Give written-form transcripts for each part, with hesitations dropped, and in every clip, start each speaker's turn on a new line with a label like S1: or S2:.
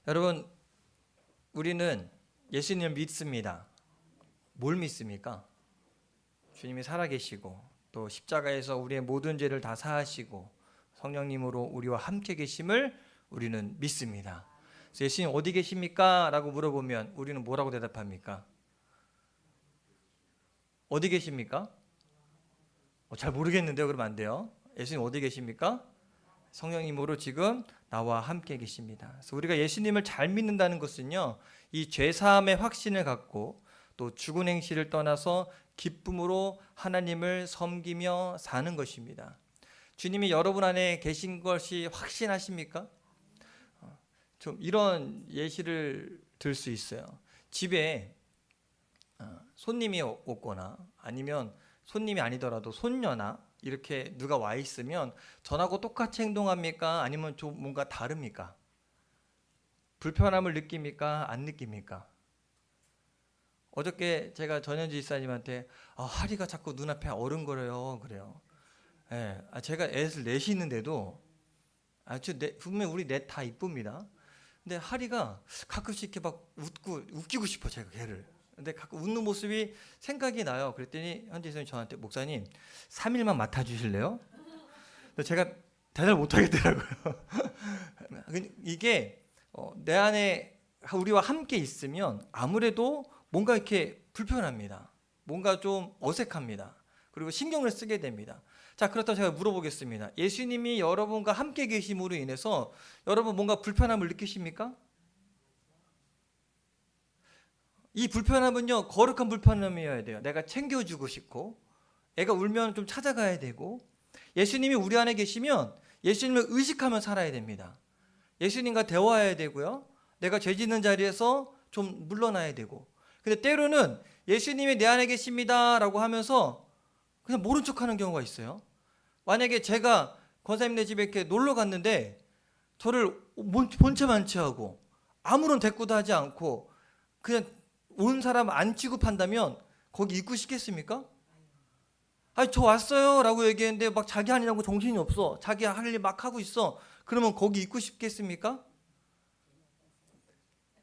S1: 여러분, 우리는 예수님을 믿습니다. 뭘 믿습니까? 주님이 살아계시고 또 십자가에서 우리의 모든 죄를 다 사하시고 성령님으로 우리와 함께 계심을 우리는 믿습니다. 그래서 예수님 어디 계십니까? 라고 물어보면 우리는 뭐라고 대답합니까? 어디 계십니까? 잘 모르겠는데요. 그러면 안 돼요. 예수님 어디 계십니까? 성령님으로 지금 나와 함께 계십니다. 그래서 우리가 예수님을 잘 믿는다는 것은요, 이 죄사함의 확신을 갖고 또 죽은 행실을 떠나서 기쁨으로 하나님을 섬기며 사는 것입니다. 주님이 여러분 안에 계신 것이 확신하십니까? 좀 이런 예시를 들 수 있어요. 집에 손님이 오거나 아니면 손님이 아니더라도 손녀나 이렇게 누가 와 있으면 전하고 똑같이 행동합니까? 아니면 좀 뭔가 다릅니까? 불편함을 느낍니까? 안 느낍니까? 어저께 제가 전현지 집사님한테 하리가 자꾸 눈앞에 어른거려요. 그래요. 예, 제가 애를 넷이 있는데도 분명히 우리 넷 다 이쁩니다. 근데 하리가 가끔씩 이렇게 막 웃기고 싶어, 제가 걔를. 근데 가끔 웃는 모습이 생각이 나요. 그랬더니 현지 선생님 저한테 목사님 3일만 맡아주실래요? 제가 대답을 못하겠더라고요. 이게 내 안에 우리와 함께 있으면 아무래도 뭔가 이렇게 불편합니다. 뭔가 좀 어색합니다. 그리고 신경을 쓰게 됩니다. 자, 그렇다고 제가 물어보겠습니다. 예수님이 여러분과 함께 계심으로 인해서 여러분 뭔가 불편함을 느끼십니까? 이 불편함은요, 거룩한 불편함이어야 돼요. 내가 챙겨주고 싶고 애가 울면 좀 찾아가야 되고 예수님이 우리 안에 계시면 예수님을 의식하며 살아야 됩니다. 예수님과 대화해야 되고요, 내가 죄 짓는 자리에서 좀 물러나야 되고. 근데 때로는 예수님이 내 안에 계십니다 라고 하면서 그냥 모른 척하는 경우가 있어요. 만약에 제가 권사님네 집에 이렇게 놀러 갔는데 저를 본체만치 하고 아무런 대꾸도 하지 않고 그냥 온 사람 안 취급한다면 거기 있고 싶겠습니까? 저 왔어요 라고 얘기했는데 막 자기 하느라고 정신이 없어, 자기 할 일 막 하고 있어. 그러면 거기 있고 싶겠습니까?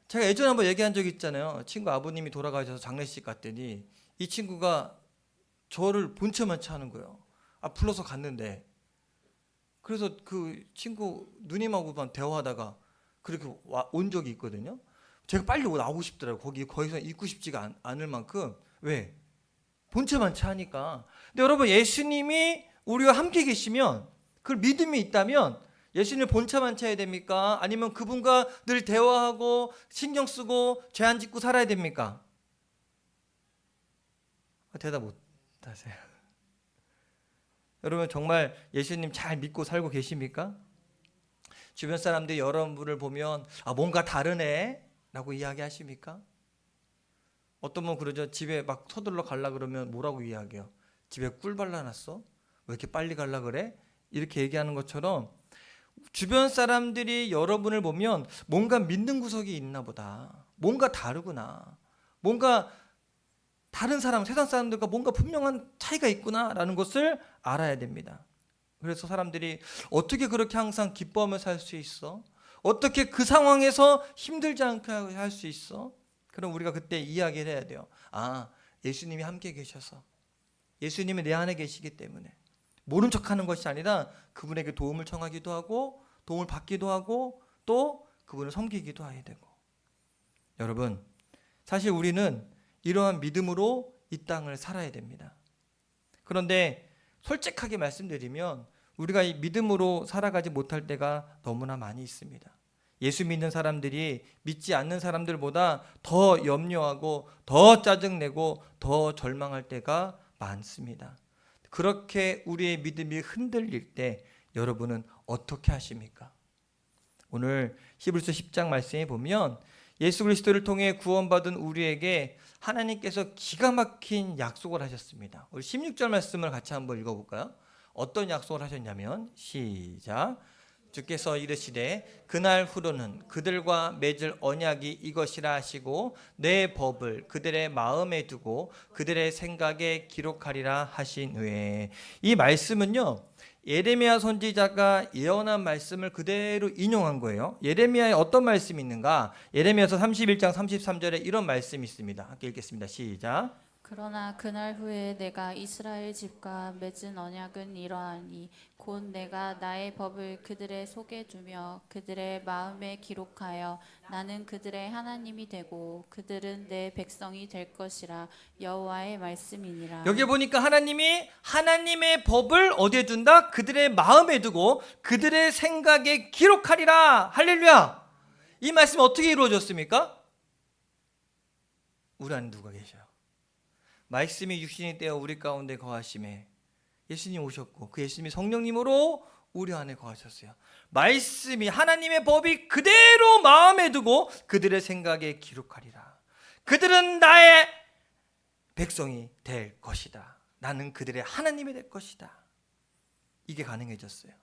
S1: 제가 예전에 한번 얘기한 적이 있잖아요. 친구 아버님이 돌아가셔서 장례식 갔더니 이 친구가 저를 본체만치 하는 거예요. 불러서 갔는데, 그래서 그 친구 누님하고만 대화하다가 그렇게 온 적이 있거든요. 제가 빨리 나오고 싶더라고요. 거기서 있고 싶지가 않을 만큼. 왜? 본체만치 하니까. 근데 여러분, 예수님이 우리와 함께 계시면, 그 믿음이 있다면 예수님을 본체만치 해야 됩니까? 아니면 그분과 늘 대화하고 신경 쓰고 죄 안 짓고 살아야 됩니까? 대답 못 하세요. 여러분, 정말 예수님 잘 믿고 살고 계십니까? 주변 사람들이 여러분을 보면 뭔가 다르네 라고 이야기하십니까? 어떤 분 그러죠. 집에 막 서둘러 가려 그러면 뭐라고 이야기해요? 집에 꿀 발라놨어? 왜 이렇게 빨리 가려 그래? 이렇게 얘기하는 것처럼 주변 사람들이 여러분을 보면 뭔가 믿는 구석이 있나 보다, 뭔가 다르구나, 뭔가 다른 사람, 세상 사람들과 뭔가 분명한 차이가 있구나라는 것을 알아야 됩니다. 그래서 사람들이 어떻게 그렇게 항상 기뻐하며 살 수 있어? 어떻게 그 상황에서 힘들지 않게 할 수 있어? 그럼 우리가 그때 이야기를 해야 돼요. 예수님이 함께 계셔서, 예수님이 내 안에 계시기 때문에 모른 척하는 것이 아니라 그분에게 도움을 청하기도 하고 도움을 받기도 하고 또 그분을 섬기기도 해야 되고. 여러분, 사실 우리는 이러한 믿음으로 이 땅을 살아야 됩니다. 그런데 솔직하게 말씀드리면 우리가 이 믿음으로 살아가지 못할 때가 너무나 많이 있습니다. 예수 믿는 사람들이 믿지 않는 사람들보다 더 염려하고 더 짜증내고 더 절망할 때가 많습니다. 그렇게 우리의 믿음이 흔들릴 때 여러분은 어떻게 하십니까? 오늘 히브리서 10장 말씀에 보면 예수 그리스도를 통해 구원받은 우리에게 하나님께서 기가 막힌 약속을 하셨습니다. 우리 16절 말씀을 같이 한번 읽어볼까요? 어떤 약속을 하셨냐면, 시작. 주께서 이르시되 그날 후로는 그들과 맺을 언약이 이것이라 하시고 내 법을 그들의 마음에 두고 그들의 생각에 기록하리라 하신 후에. 이 말씀은요, 예레미야 선지자가 예언한 말씀을 그대로 인용한 거예요. 예레미야에 어떤 말씀이 있는가? 예레미야서 31장 33절에 이런 말씀이 있습니다. 함께 읽겠습니다. 시작.
S2: 그러나 그날 후에 내가 이스라엘 집과 맺은 언약은 이러하니 곧 내가 나의 법을 그들의 속에 두며 그들의 마음에 기록하여 나는 그들의 하나님이 되고 그들은 내 백성이 될 것이라. 여호와의 말씀이니라.
S1: 여기 보니까 하나님이 하나님의 법을 어디에 둔다? 그들의 마음에 두고 그들의 생각에 기록하리라. 할렐루야. 이 말씀 어떻게 이루어졌습니까? 우리 안에 누가 계셔요? 말씀이 육신이 되어 우리 가운데 거하심에 예수님 오셨고 그 예수님이 성령님으로 우리 안에 거하셨어요. 말씀이 하나님의 법이 그대로 마음에 두고 그들의 생각에 기록하리라. 그들은 나의 백성이 될 것이다. 나는 그들의 하나님이 될 것이다. 이게 가능해졌어요.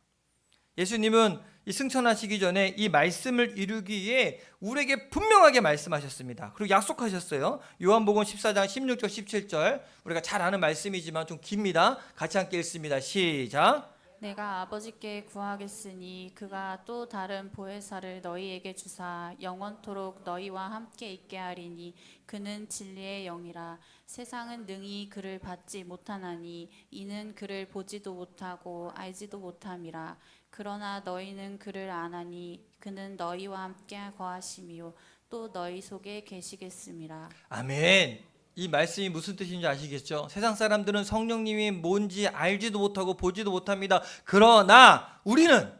S1: 예수님은 이 승천하시기 전에 이 말씀을 이루기 위해 우리에게 분명하게 말씀하셨습니다. 그리고 약속하셨어요. 요한복음 14장 16절 17절 우리가 잘 아는 말씀이지만 좀 깁니다. 같이 함께 읽습니다. 시작.
S2: 내가 아버지께 구하겠으니 그가 또 다른 보혜사를 너희에게 주사 영원토록 너희와 함께 있게 하리니 그는 진리의 영이라. 세상은 능히 그를 받지 못하나니 이는 그를 보지도 못하고 알지도 못함이라. 그러나 너희는 그를 아나니 그는 너희와 함께 거하심이요 또 너희 속에 계시겠음이라.
S1: 아멘. 이 말씀이 무슨 뜻인지 아시겠죠? 세상 사람들은 성령님이 뭔지 알지도 못하고 보지도 못합니다. 그러나 우리는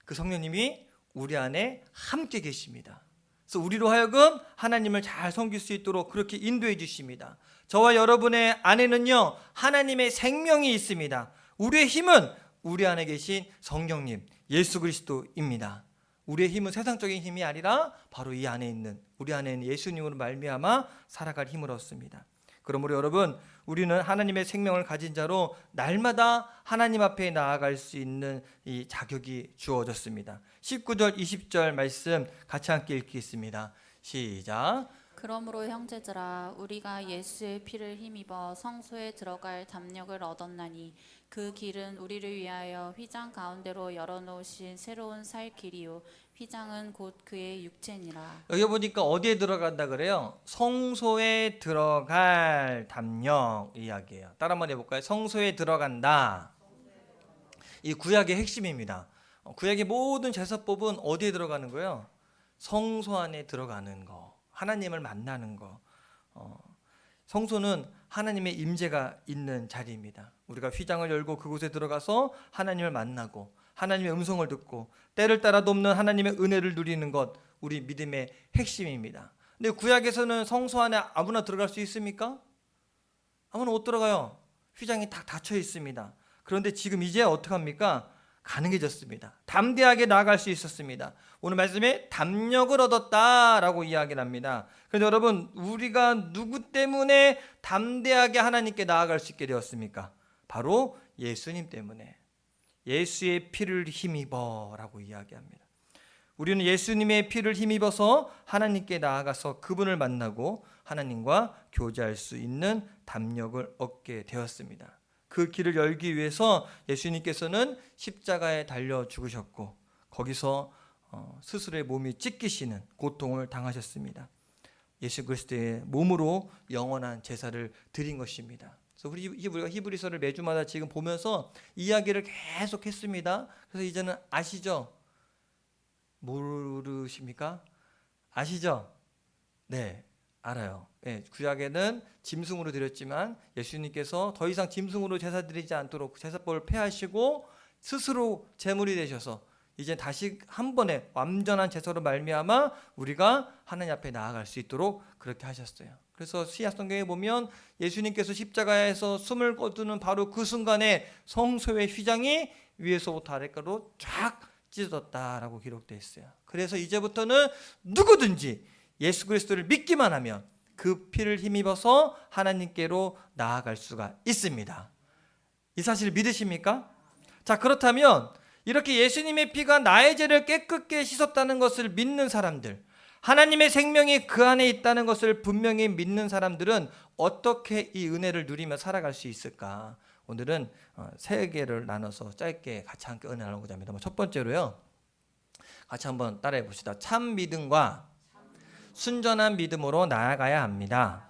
S1: 그 성령님이 우리 안에 함께 계십니다. 그래서 우리로 하여금 하나님을 잘 섬길 수 있도록 그렇게 인도해 주십니다. 저와 여러분의 안에는요 하나님의 생명이 있습니다. 우리의 힘은 우리 안에 계신 성령님 예수 그리스도입니다. 우리의 힘은 세상적인 힘이 아니라 바로 이 안에 있는 우리 안에 있는 예수님으로 말미암아 살아갈 힘을 얻습니다. 그러므로 여러분 우리는 하나님의 생명을 가진 자로 날마다 하나님 앞에 나아갈 수 있는 이 자격이 주어졌습니다. 19절 20절 말씀 같이 함께 읽겠습니다. 시작.
S2: 그러므로 형제들아 우리가 예수의 피를 힘입어 성소에 들어갈 담력을 얻었나니 그 길은 우리를 위하여 휘장 가운데로 열어놓으신 새로운 살 길이요 휘장은 곧 그의 육체니라.
S1: 여기 보니까 어디에 들어간다 그래요? 성소에 들어갈 담력 이야기예요. 따라 한번 해볼까요? 성소에 들어간다. 이 구약의 핵심입니다. 구약의 모든 제사법은 어디에 들어가는 거예요? 성소 안에 들어가는 거, 하나님을 만나는 거. 성소는 하나님의 임재가 있는 자리입니다. 우리가 휘장을 열고 그곳에 들어가서 하나님을 만나고 하나님의 음성을 듣고 때를 따라 돕는 하나님의 은혜를 누리는 것, 우리 믿음의 핵심입니다. 근데 구약에서는 성소 안에 아무나 들어갈 수 있습니까? 아무나 못 들어가요. 휘장이 다 닫혀 있습니다. 그런데 지금 이제 어떻게 합니까? 가능해졌습니다. 담대하게 나아갈 수 있었습니다. 오늘 말씀에 담력을 얻었다라고 이야기를 합니다. 그런데 여러분 우리가 누구 때문에 담대하게 하나님께 나아갈 수 있게 되었습니까? 바로 예수님 때문에. 예수의 피를 힘입어 라고 이야기합니다. 우리는 예수님의 피를 힘입어서 하나님께 나아가서 그분을 만나고 하나님과 교제할 수 있는 담력을 얻게 되었습니다. 그 길을 열기 위해서 예수님께서는 십자가에 달려 죽으셨고 거기서 스스로의 몸이 찢기시는 고통을 당하셨습니다. 예수 그리스도의 몸으로 영원한 제사를 드린 것입니다. 그래서 우리가 히브리서를 매주마다 지금 보면서 이야기를 계속 했습니다. 그래서 이제는 아시죠? 모르십니까? 아시죠? 네, 알아요. 네, 구약에는 짐승으로 드렸지만 예수님께서 더 이상 짐승으로 제사 드리지 않도록 제사법을 폐하시고 스스로 제물이 되셔서 이제 다시 한 번에 완전한 제사로 말미암아 우리가 하나님 앞에 나아갈 수 있도록 그렇게 하셨어요. 그래서 시약 성경에 보면 예수님께서 십자가에서 숨을 거두는 바로 그 순간에 성소의 휘장이 위에서부터 아래까지로 쫙 찢어졌다라고 기록되어 있어요. 그래서 이제부터는 누구든지 예수 그리스도를 믿기만 하면 그 피를 힘입어서 하나님께로 나아갈 수가 있습니다. 이 사실을 믿으십니까? 자, 그렇다면 이렇게 예수님의 피가 나의 죄를 깨끗게 씻었다는 것을 믿는 사람들, 하나님의 생명이 그 안에 있다는 것을 분명히 믿는 사람들은 어떻게 이 은혜를 누리며 살아갈 수 있을까? 오늘은 세 개를 나눠서 짧게 같이 함께 은혜 나누고자 합니다. 첫 번째로요. 같이 한번 따라해 봅시다. 참 믿음과 순전한 믿음으로 나아가야 합니다.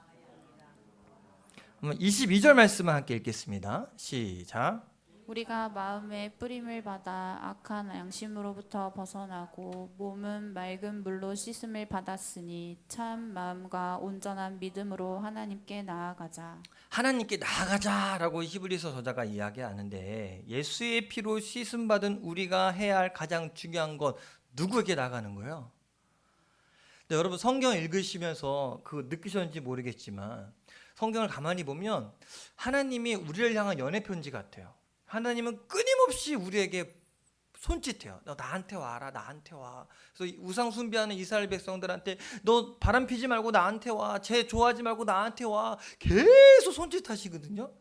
S1: 22절 말씀을 함께 읽겠습니다. 시작.
S2: 우리가 마음의 뿌림을 받아 악한 양심으로부터 벗어나고 몸은 맑은 물로 씻음을 받았으니 참 마음과 온전한 믿음으로 하나님께 나아가자.
S1: 하나님께 나아가자라고 히브리서 저자가 이야기하는데 예수의 피로 씻음 받은 우리가 해야 할 가장 중요한 건 누구에게 나가는 거예요? 근데 여러분 성경 읽으시면서 그 느끼셨는지 모르겠지만 성경을 가만히 보면 하나님이 우리를 향한 연애 편지 같아요. 하나님은 끊임없이 우리에게 손짓해요. 너 나한테 와라, 나한테 와. 그래서 우상 숭배하는 이스라엘 백성들한테 너 바람 피지 말고 나한테 와. 쟤 좋아하지 말고 나한테 와. 계속 손짓하시거든요.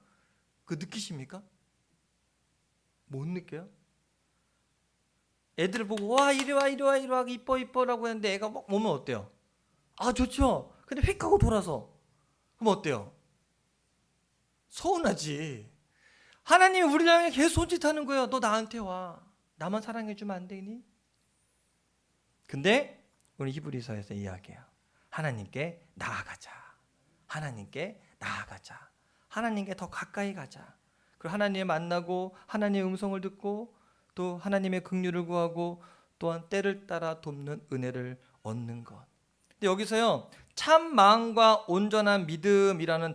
S1: 그 느끼십니까? 못 느껴요? 애들 보고 와 이리 와 이리 와 이리 와 이뻐 이뻐라고 했는데 애가 막 오면 어때요? 아 좋죠. 근데 휙 하고 돌아서 그럼 어때요? 서운하지. 하나님이 우리를 향해 계속 손짓하는 거예요. 너 나한테 와. 나만 사랑해주면 안 되니? 근데 오늘 히브리서에서 이야기해요. 하나님께 나아가자. 하나님께 나아가자. 하나님께 더 가까이 가자. 그리고 하나님을 만나고 하나님의 음성을 듣고 또 하나님의 긍휼을 구하고 또한 때를 따라 돕는 은혜를 얻는 것. 근데 여기서요. 참 마음과 온전한 믿음이라는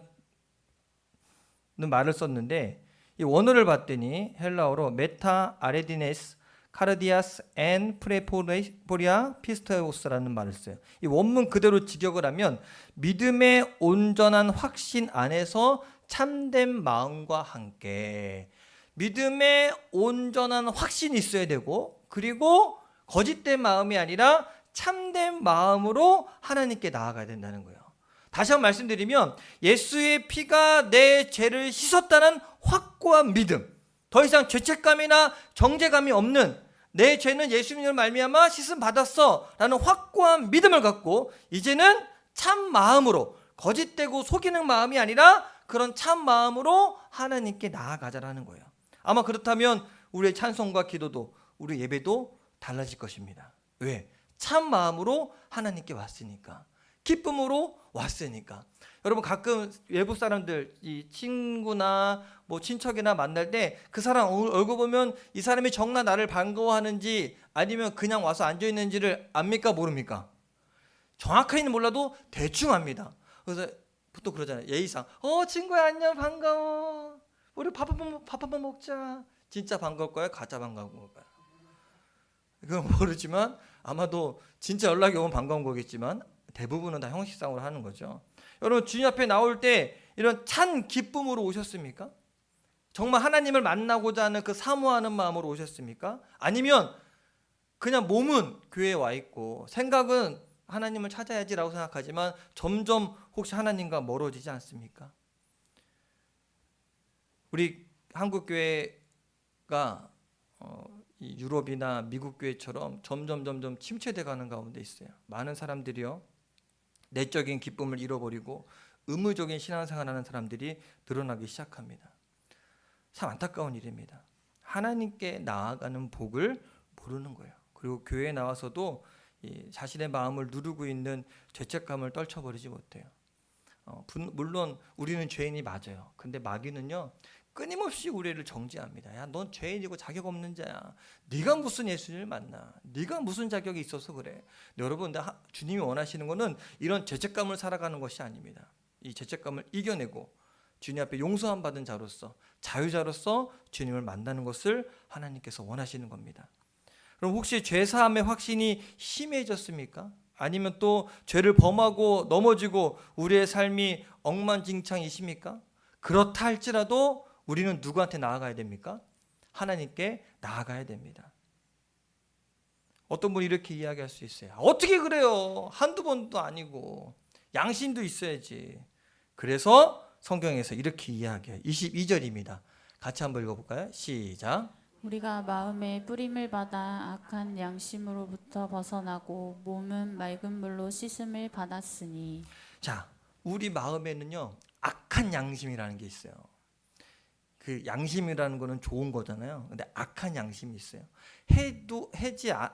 S1: 말을 썼는데 이 원어를 봤더니 헬라어로 메타 아레디네스 카르디아스 앤 프레포리아 피스테오스라는 말을 써요. 이 원문 그대로 직역을 하면 믿음의 온전한 확신 안에서 참된 마음과 함께 믿음의 온전한 확신이 있어야 되고 그리고 거짓된 마음이 아니라 참된 마음으로 하나님께 나아가야 된다는 거예요. 다시 한번 말씀드리면 예수의 피가 내 죄를 씻었다는 확고한 믿음, 더 이상 죄책감이나 정죄감이 없는 내 죄는 예수님을 말미암아 씻음 받았어 라는 확고한 믿음을 갖고 이제는 참 마음으로 거짓되고 속이는 마음이 아니라 그런 참 마음으로 하나님께 나아가자라는 거예요. 아마 그렇다면 우리의 찬송과 기도도 우리 예배도 달라질 것입니다. 왜? 참 마음으로 하나님께 왔으니까, 기쁨으로 왔으니까. 여러분 가끔 외부 사람들 이 친구나 뭐 친척이나 만날 때 그 사람 얼굴 보면 이 사람이 정말 나를 반가워하는지 아니면 그냥 와서 앉아 있는지를 압니까 모릅니까? 정확하게는 몰라도 대충 압니다. 그래서 보통 그러잖아요. 예의상 친구야 안녕 반가워. 우리 밥 한번 먹자. 진짜 반가울 거야? 가짜 반가울 거야? 그건 모르지만 아마도 진짜 연락이 오면 반가운 거겠지만 대부분은 다 형식상으로 하는 거죠. 여러분 주님 앞에 나올 때 이런 찬 기쁨으로 오셨습니까? 정말 하나님을 만나고자 하는 그 사모하는 마음으로 오셨습니까? 아니면 그냥 몸은 교회에 와 있고 생각은 하나님을 찾아야지라고 생각하지만 점점 혹시 하나님과 멀어지지 않습니까? 우리 한국 교회가 이 유럽이나 미국 교회처럼 점점 침체돼 가는 가운데 있어요. 많은 사람들이요 내적인 기쁨을 잃어버리고 의무적인 신앙생활하는 사람들이 늘어나기 시작합니다. 참 안타까운 일입니다. 하나님께 나아가는 복을 모르는 거예요. 그리고 교회에 나와서도 자신의 마음을 누르고 있는 죄책감을 떨쳐버리지 못해요. 물론 우리는 죄인이 맞아요. 근데 마귀는요 끊임없이 우리를 정죄합니다. 야, 넌 죄인이고 자격 없는 자야. 네가 무슨 예수님을 만나? 네가 무슨 자격이 있어서 그래? 여러분, 주님이 원하시는 것은 이런 죄책감을 살아가는 것이 아닙니다. 이 죄책감을 이겨내고 주님 앞에 용서함 받은 자로서 자유자로서 주님을 만나는 것을 하나님께서 원하시는 겁니다. 그럼 혹시 죄사함의 확신이 심해졌습니까? 아니면 또 죄를 범하고 넘어지고 우리의 삶이 엉망진창이십니까? 그렇다 할지라도 우리는 누구한테 나아가야 됩니까? 하나님께 나아가야 됩니다. 어떤 분이 이렇게 이야기할 수 있어요. 어떻게 그래요? 한두 번도 아니고 양심도 있어야지. 그래서 성경에서 이렇게 이야기해요. 22절입니다. 같이 한번 읽어볼까요? 시작.
S2: 우리가 마음의 뿌림을 받아 악한 양심으로부터 벗어나고 몸은 맑은 물로 씻음을 받았으니.
S1: 자, 우리 마음에는요 악한 양심이라는 게 있어요. 그 양심이라는 거는 좋은 거잖아요. 근데 악한 양심이 있어요.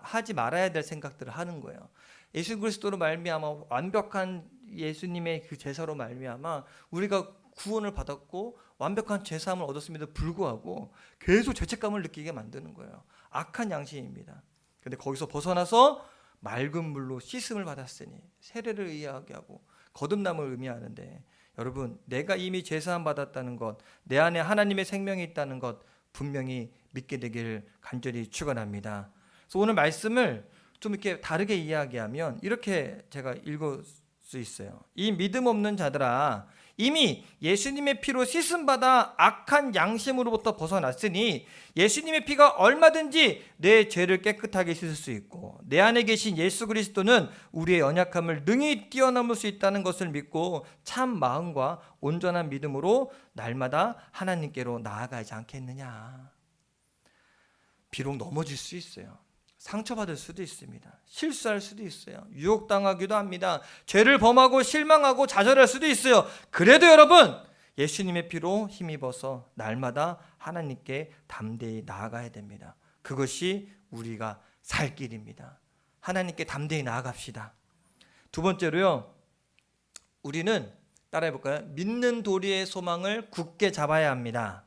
S1: 하지 말아야 될 생각들을 하는 거예요. 예수 그리스도로 말미암아 완벽한 예수님의 그 제사로 말미암아 우리가 구원을 받았고 완벽한 제사함을 얻었음에도 불구하고 계속 죄책감을 느끼게 만드는 거예요. 악한 양심입니다. 근데 거기서 벗어나서 맑은 물로 씻음을 받았으니 세례를 의하게 하고 거듭남을 의미하는데, 여러분, 내가 이미 제사함 받았다는 것, 내 안에 하나님의 생명이 있다는 것 분명히 믿게 되기를 간절히 축원합니다. 그래서 오늘 말씀을 좀 이렇게 다르게 이야기하면 이렇게 제가 읽을 수 있어요. 이 믿음 없는 자들아, 이미 예수님의 피로 씻음받아 악한 양심으로부터 벗어났으니 예수님의 피가 얼마든지 내 죄를 깨끗하게 씻을 수 있고 내 안에 계신 예수 그리스도는 우리의 연약함을 능히 뛰어넘을 수 있다는 것을 믿고 참 마음과 온전한 믿음으로 날마다 하나님께로 나아가지 않겠느냐. 비록 넘어질 수 있어요. 상처받을 수도 있습니다. 실수할 수도 있어요. 유혹당하기도 합니다. 죄를 범하고 실망하고 좌절할 수도 있어요. 그래도 여러분, 예수님의 피로 힘입어서 날마다 하나님께 담대히 나아가야 됩니다. 그것이 우리가 살 길입니다. 하나님께 담대히 나아갑시다. 두 번째로요, 우리는 따라해 볼까요? 믿는 도리의 소망을 굳게 잡아야 합니다.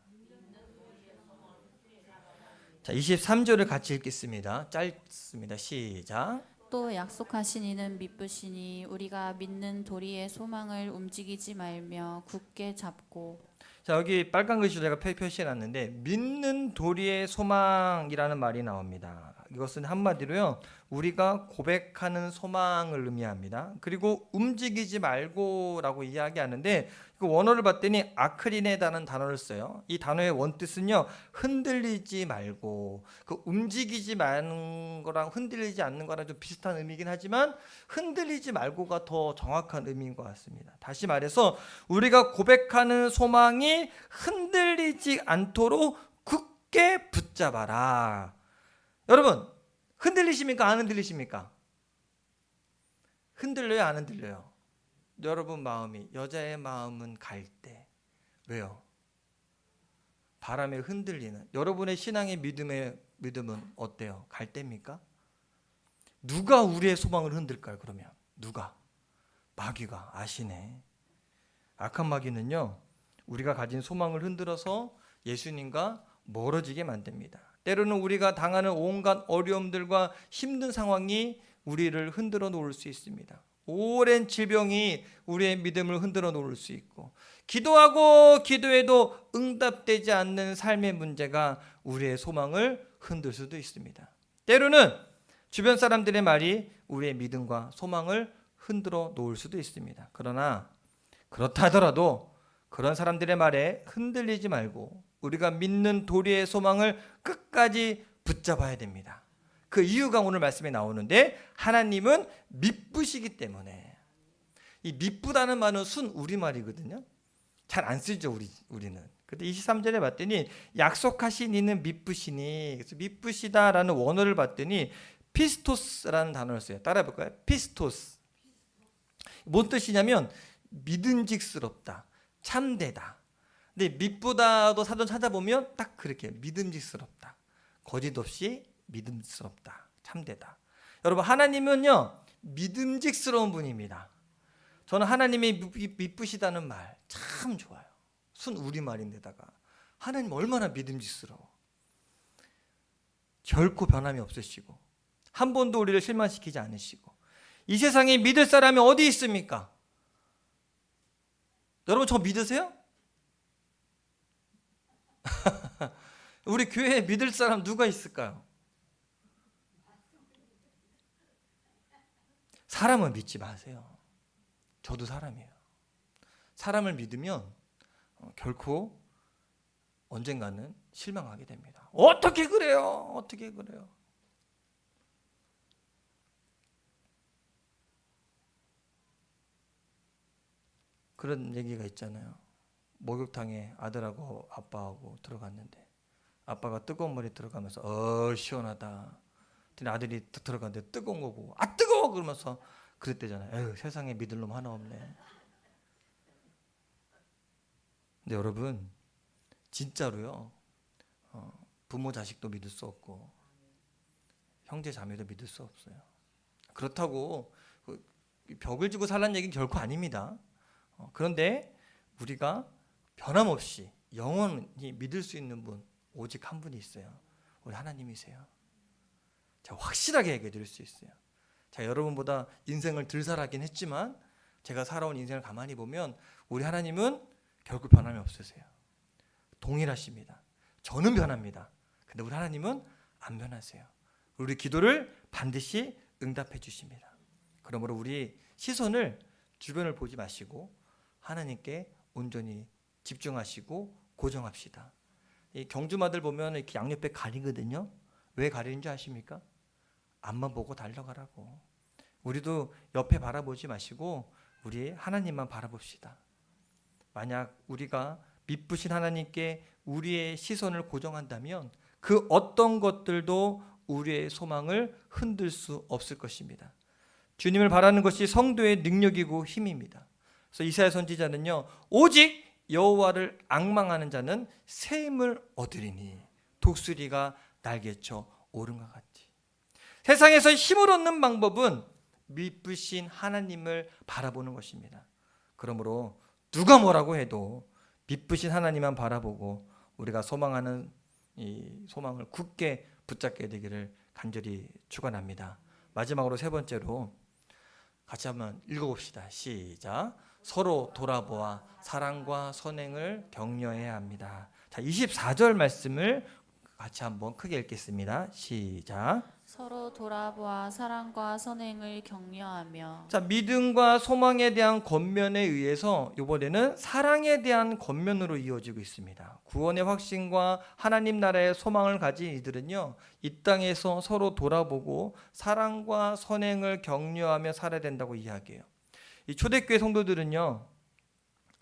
S1: 자, 23절을 같이 읽겠습니다. 짧습니다. 시작.
S2: 또 약속하신 이는 미쁘시니 우리가 믿는 도리의 소망을 움직이지 말며 굳게 잡고.
S1: 자, 여기 빨간 글씨로 제가 표시해 놨는데 믿는 도리의 소망이라는 말이 나옵니다. 이것은 한마디로요, 우리가 고백하는 소망을 의미합니다. 그리고 움직이지 말고라고 이야기하는데 그 원어를 봤더니 아크리네다는 단어를 써요. 이 단어의 원뜻은요, 흔들리지 말고, 그 움직이지 말는 거랑 흔들리지 않는 거랑 좀 비슷한 의미긴 하지만 흔들리지 말고가 더 정확한 의미인 것 같습니다. 다시 말해서 우리가 고백하는 소망이 흔들리지 않도록 굳게 붙잡아라. 여러분, 흔들리십니까? 안 흔들리십니까? 흔들려요? 안 흔들려요? 여러분 마음이, 여자의 마음은 갈 때. 왜요? 바람에 흔들리는. 여러분의 신앙의 믿음은 어때요? 갈 때입니까? 누가 우리의 소망을 흔들까요? 그러면 누가? 마귀가. 아시네. 악한 마귀는요, 우리가 가진 소망을 흔들어서 예수님과 멀어지게 만듭니다. 때로는 우리가 당하는 온갖 어려움들과 힘든 상황이 우리를 흔들어 놓을 수 있습니다. 오랜 질병이 우리의 믿음을 흔들어 놓을 수 있고, 기도하고 기도해도 응답되지 않는 삶의 문제가 우리의 소망을 흔들 수도 있습니다. 때로는 주변 사람들의 말이 우리의 믿음과 소망을 흔들어 놓을 수도 있습니다. 그러나 그렇다 하더라도 그런 사람들의 말에 흔들리지 말고 우리가 믿는 도리의 소망을 끝까지 붙잡아야 됩니다. 그 이유가 오늘 말씀에 나오는데, 하나님은 미쁘시기 때문에. 이 미쁘다는 말은 순 우리말이거든요. 잘 안 쓰죠, 우리는. 근데 23절에 봤더니 약속하신 이는 미쁘시니, 그래서 미쁘시다라는 원어를 봤더니 피스토스라는 단어를 써요. 따라해 볼까요? 피스토스. 뭔 뜻이냐면 믿음직스럽다, 참되다. 근데 미쁘다도 사전 찾아보면 딱 그렇게 믿음직스럽다, 거짓 없이 믿음스럽다, 참되다. 여러분, 하나님은요 믿음직스러운 분입니다. 저는 하나님이 미쁘시다는 말 참 좋아요. 순 우리말인데다가 하나님 얼마나 믿음직스러워. 결코 변함이 없으시고 한 번도 우리를 실망시키지 않으시고, 이 세상에 믿을 사람이 어디 있습니까? 여러분, 저 믿으세요? 우리 교회에 믿을 사람 누가 있을까요? 사람을 믿지 마세요. 저도 사람이에요. 사람을 믿으면 결코 언젠가는 실망하게 됩니다. 어떻게 그래요? 어떻게 그래요? 그런 얘기가 있잖아요. 목욕탕에 아들하고 아빠하고 들어갔는데 아빠가 뜨거운 물에 들어가면서 시원하다. 아들이 들어갔는데 뜨거운 거 보고 뜨거워 그러면서 그랬대잖아요. 에휴, 세상에 믿을 놈 하나 없네. 근데 여러분, 진짜로요. 부모 자식도 믿을 수 없고 형제 자매도 믿을 수 없어요. 그렇다고 벽을 지고 살라는 얘기는 결코 아닙니다. 그런데 우리가 변함없이 영원히 믿을 수 있는 분 오직 한 분이 있어요. 우리 하나님이세요. 제가 확실하게 얘기해 드릴 수 있어요. 제가 여러분보다 인생을 덜 살았긴 했지만 제가 살아온 인생을 가만히 보면 우리 하나님은 결코 변함이 없으세요. 동일하십니다. 저는 변합니다. 근데 우리 하나님은 안 변하세요. 우리 기도를 반드시 응답해 주십니다. 그러므로 우리 시선을 주변을 보지 마시고 하나님께 온전히 집중하시고 고정합시다. 이 경주마들 보면 이렇게 양옆에 가리거든요. 왜 가리는 줄 아십니까? 앞만 보고 달려가라고. 우리도 옆에 바라보지 마시고 우리 하나님만 바라봅시다. 만약 우리가 미쁘신 하나님께 우리의 시선을 고정한다면 그 어떤 것들도 우리의 소망을 흔들 수 없을 것입니다. 주님을 바라는 것이 성도의 능력이고 힘입니다. 그래서 이사야 선지자는요, 오직 여호와를 앙망하는 자는 새 힘을 얻으리니 독수리가 날개쳐 오른 것 같이. 세상에서 힘을 얻는 방법은 미쁘신 하나님을 바라보는 것입니다. 그러므로 누가 뭐라고 해도 미쁘신 하나님만 바라보고 우리가 소망하는 이 소망을 굳게 붙잡게 되기를 간절히 축원합니다. 마지막으로 세 번째로 같이 한번 읽어봅시다. 시작. 서로 돌아보아 사랑과 선행을 격려해야 합니다. 자, 24절 말씀을 같이 한번 크게 읽겠습니다. 시작.
S2: 서로 돌아보아 사랑과 선행을 격려하며.
S1: 자, 믿음과 소망에 대한 겉면에 의해서 이번에는 사랑에 대한 겉면으로 이어지고 있습니다. 구원의 확신과 하나님 나라의 소망을 가진 이들은요, 이 땅에서 서로 돌아보고 사랑과 선행을 격려하며 살아야 된다고 이야기해요. 이 초대교회 성도들은요,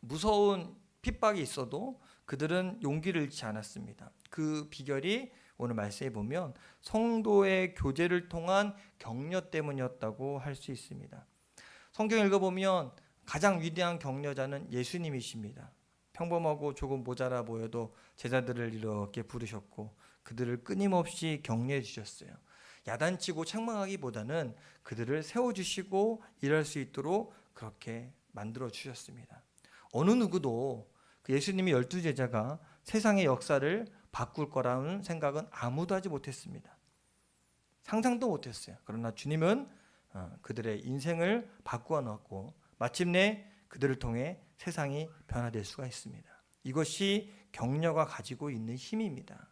S1: 무서운 핍박이 있어도 그들은 용기를 잃지 않았습니다. 그 비결이 오늘 말씀에 보면 성도의 교제를 통한 격려 때문이었다고 할 수 있습니다. 성경 읽어보면 가장 위대한 격려자는 예수님이십니다. 평범하고 조금 모자라 보여도 제자들을 이렇게 부르셨고 그들을 끊임없이 격려해 주셨어요. 야단치고 책망하기보다는 그들을 세워주시고 일할 수 있도록 그렇게 만들어 주셨습니다. 어느 누구도 그 예수님이 12제자가 세상의 역사를 바꿀 거라는 생각은 아무도 하지 못했습니다. 상상도 못했어요. 그러나 주님은 그들의 인생을 바꾸어 놓았고 마침내 그들을 통해 세상이 변화될 수가 있습니다. 이것이 격려가 가지고 있는 힘입니다.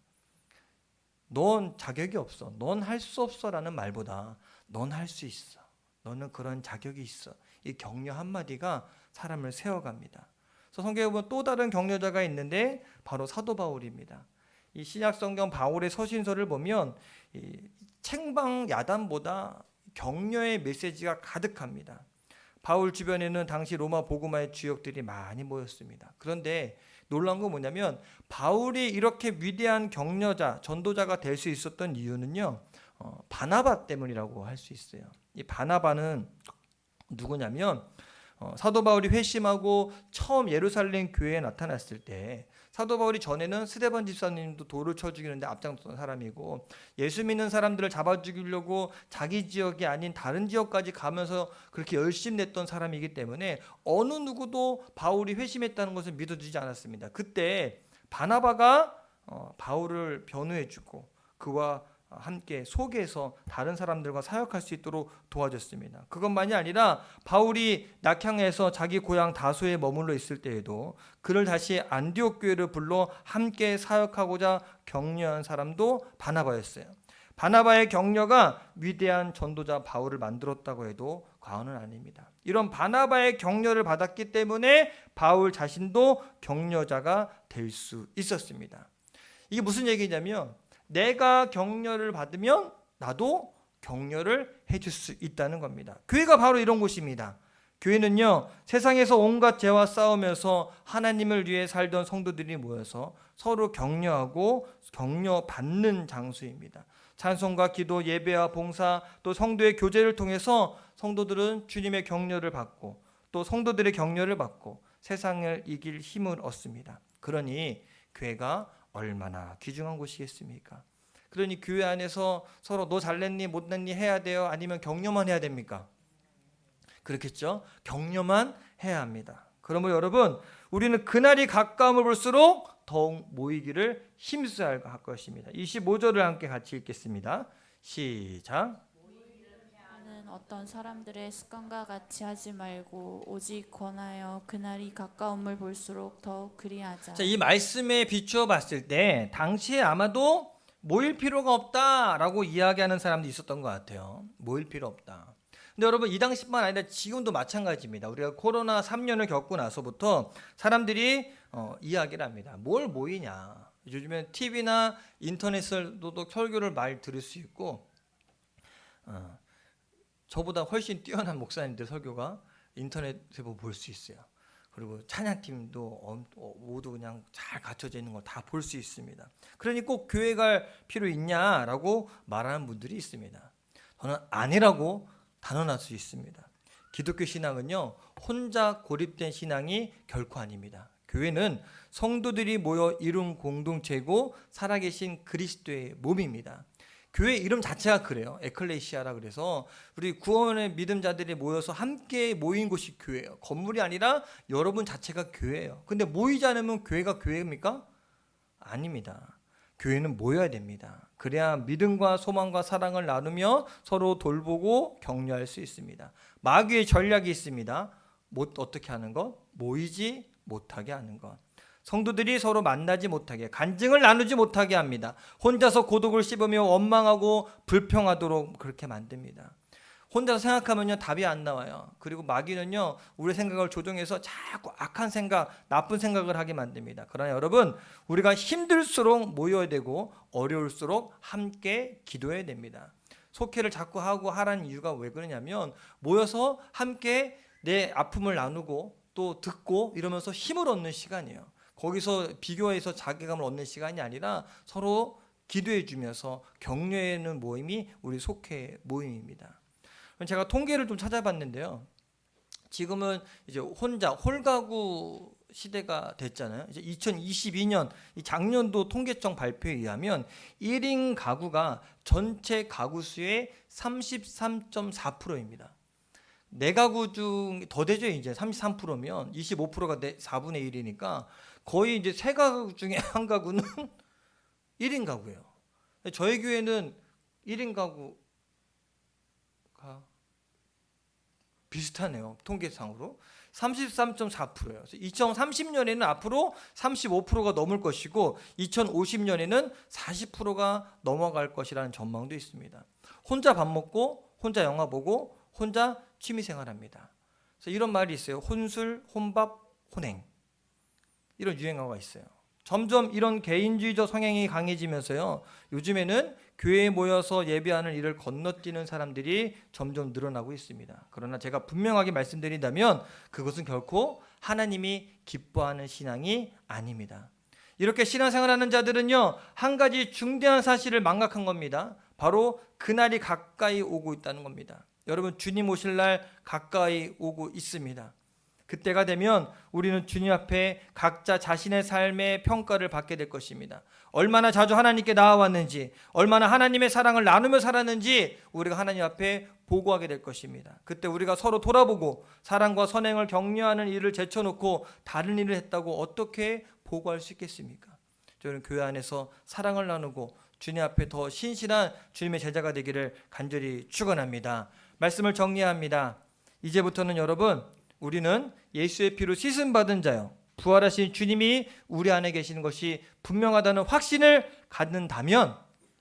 S1: 넌 자격이 없어. 넌 할 수 없어라는 말보다 넌 할 수 있어. 너는 그런 자격이 있어. 이 격려 한마디가 사람을 세워갑니다. 그래서 성경에 보면 또 다른 격려자가 있는데 바로 사도 바울입니다. 이 신약 성경 바울의 서신서를 보면 이 책방 야단보다 격려의 메시지가 가득합니다. 바울 주변에는 당시 로마 복음화의 주역들이 많이 모였습니다. 그런데 놀라운 건 뭐냐면 바울이 이렇게 위대한 격려자, 전도자가 될 수 있었던 이유는요, 바나바 때문이라고 할 수 있어요. 이 바나바는 누구냐면 사도 바울이 회심하고 처음 예루살렘 교회에 나타났을 때 사도 바울이 전에는 스데반 집사님도 돌을 쳐 죽이는데 앞장섰던 사람이고 예수 믿는 사람들을 잡아 죽이려고 자기 지역이 아닌 다른 지역까지 가면서 그렇게 열심히 냈던 사람이기 때문에 어느 누구도 바울이 회심했다는 것을 믿어주지 않았습니다. 그때 바나바가 바울을 변호해주고 그와 함께 속에서 다른 사람들과 사역할 수 있도록 도와줬습니다. 그것만이 아니라 바울이 낙향에서 자기 고향 다소에 머물러 있을 때에도 그를 다시 안디옥 교회를 불러 함께 사역하고자 격려한 사람도 바나바였어요. 바나바의 격려가 위대한 전도자 바울을 만들었다고 해도 과언은 아닙니다. 이런 바나바의 격려를 받았기 때문에 바울 자신도 격려자가 될 수 있었습니다. 이게 무슨 얘기냐면 내가 격려를 받으면 나도 격려를 해줄 수 있다는 겁니다. 교회가 바로 이런 곳입니다. 교회는요, 세상에서 온갖 죄와 싸우면서 하나님을 위해 살던 성도들이 모여서 서로 격려하고 격려받는 장소입니다. 찬송과 기도, 예배와 봉사, 또 성도의 교제를 통해서 성도들은 주님의 격려를 받고 또 성도들의 격려를 받고 세상을 이길 힘을 얻습니다. 그러니 교회가 얼마나 귀중한 곳이겠습니까? 그러니 교회 안에서 서로 너 잘냈니 못냈니 해야 돼요? 아니면 격려만 해야 됩니까? 그렇겠죠? 격려만 해야 합니다. 그러므로 여러분, 우리는 그날이 가까움을 볼수록 더욱 모이기를 힘써야 할 것입니다. 25절을 함께 같이 읽겠습니다. 시작.
S2: 나는 어떤 사람들의 습관과 같이 하지 말고 오직 권하여 그날이 가까움을 볼수록 더욱 그리하자.
S1: 자, 이 말씀에 비추어 봤을 때 당시에 아마도 모일 필요가 없다라고 이야기하는 사람도 있었던 것 같아요. 모일 필요 없다. 근데 여러분, 이 당시뿐만 아니라 지금도 마찬가지입니다. 우리가 코로나 3년을 겪고 나서부터 사람들이 이야기를 합니다. 뭘 모이냐. 요즘엔 TV나 인터넷으로도 설교를 많이 들을 수 있고 저보다 훨씬 뛰어난 목사님들 설교가 인터넷에 볼 수 있어요. 그리고 찬양팀도 모두 그냥 잘 갖춰져 있는 걸 다 볼 수 있습니다. 그러니 꼭 교회 갈 필요 있냐라고 말하는 분들이 있습니다. 저는 아니라고 단언할 수 있습니다. 기독교 신앙은요, 혼자 고립된 신앙이 결코 아닙니다. 교회는 성도들이 모여 이룬 공동체고 살아계신 그리스도의 몸입니다. 교회 이름 자체가 그래요. 에클레시아라 그래서 우리 구원의 믿음자들이 모여서 함께 모인 곳이 교회예요. 건물이 아니라 여러분 자체가 교회예요. 근데 모이지 않으면 교회가 교회입니까? 아닙니다. 교회는 모여야 됩니다. 그래야 믿음과 소망과 사랑을 나누며 서로 돌보고 격려할 수 있습니다. 마귀의 전략이 있습니다. 어떻게 하는 것? 모이지 못하게 하는 것. 성도들이 서로 만나지 못하게, 간증을 나누지 못하게 합니다. 혼자서 고독을 씹으며 원망하고 불평하도록 그렇게 만듭니다. 혼자서 생각하면요, 답이 안 나와요. 그리고 마귀는요, 우리 생각을 조종해서 자꾸 악한 생각, 나쁜 생각을 하게 만듭니다. 그러나 여러분, 우리가 힘들수록 모여야 되고 어려울수록 함께 기도해야 됩니다. 속회를 자꾸 하고 하라는 이유가 왜 그러냐면, 모여서 함께 내 아픔을 나누고 또 듣고 이러면서 힘을 얻는 시간이에요. 거기서 비교해서 자괴감을 얻는 시간이 아니라 서로 기도해 주면서 격려하는 모임이 우리 속회 모임입니다. 제가 통계를 좀 찾아봤는데요. 지금은 이제 혼자 홀가구 시대가 됐잖아요. 이제 2022년 이 작년도 통계청 발표에 의하면 1인 가구가 전체 가구 수의 33.4%입니다. 네 가구 중 더 되죠. 이제 33%면 25%가 4분의 1이니까 거의 이제 세 가구 중에 한 가구는 1인 가구예요. 저희 교회는 1인 가구가 비슷하네요. 통계상으로 33.4%예요. 2030년에는 앞으로 35%가 넘을 것이고 2050년에는 40%가 넘어갈 것이라는 전망도 있습니다. 혼자 밥 먹고 혼자 영화 보고 혼자 취미생활합니다. 그래서 이런 말이 있어요. 혼술, 혼밥, 혼행. 이런 유행어가 있어요. 점점 이런 개인주의적 성향이 강해지면서요. 요즘에는 교회에 모여서 예배하는 일을 건너뛰는 사람들이 점점 늘어나고 있습니다. 그러나 제가 분명하게 말씀드린다면 그것은 결코 하나님이 기뻐하는 신앙이 아닙니다. 이렇게 신앙생활하는 자들은요, 한 가지 중대한 사실을 망각한 겁니다. 바로 그날이 가까이 오고 있다는 겁니다. 여러분, 주님 오실 날 가까이 오고 있습니다. 그때가 되면 우리는 주님 앞에 각자 자신의 삶의 평가를 받게 될 것입니다. 얼마나 자주 하나님께 나아왔는지, 얼마나 하나님의 사랑을 나누며 살았는지 우리가 하나님 앞에 보고하게 될 것입니다. 그때 우리가 서로 돌아보고 사랑과 선행을 격려하는 일을 제쳐놓고 다른 일을 했다고 어떻게 보고할 수 있겠습니까? 저는 교회 안에서 사랑을 나누고 주님 앞에 더 신실한 주님의 제자가 되기를 간절히 축원합니다. 말씀을 정리합니다. 이제부터는 여러분, 우리는 예수의 피로 씻음 받은 자요, 부활하신 주님이 우리 안에 계시는 것이 분명하다는 확신을 갖는다면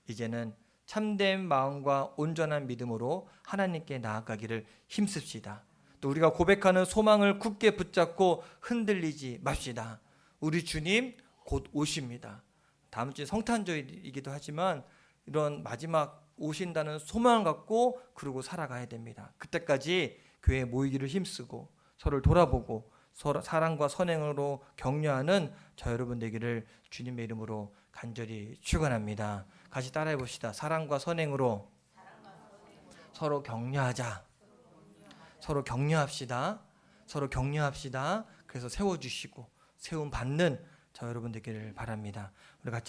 S1: 이제는 참된 마음과 온전한 믿음으로 하나님께 나아가기를 힘씁시다. 또 우리가 고백하는 소망을 굳게 붙잡고 흔들리지 맙시다. 우리 주님 곧 오십니다. 다음 주에 성탄절이기도 하지만 이런 마지막 오신다는 소망을 갖고 그러고 살아가야 됩니다. 그때까지 교회에 모이기를 힘쓰고 서로를 돌아보고 서로 사랑과 선행으로 격려하는 저 여러분 되기를 주님의 이름으로 간절히 축원합니다. 같이 따라해 봅시다. 사랑과 선행으로 서로 격려하자. 서로 격려합시다. 서로 격려합시다. 그래서 세워주시고 세움 받는 저 여러분 되기를 바랍니다. 우리 같이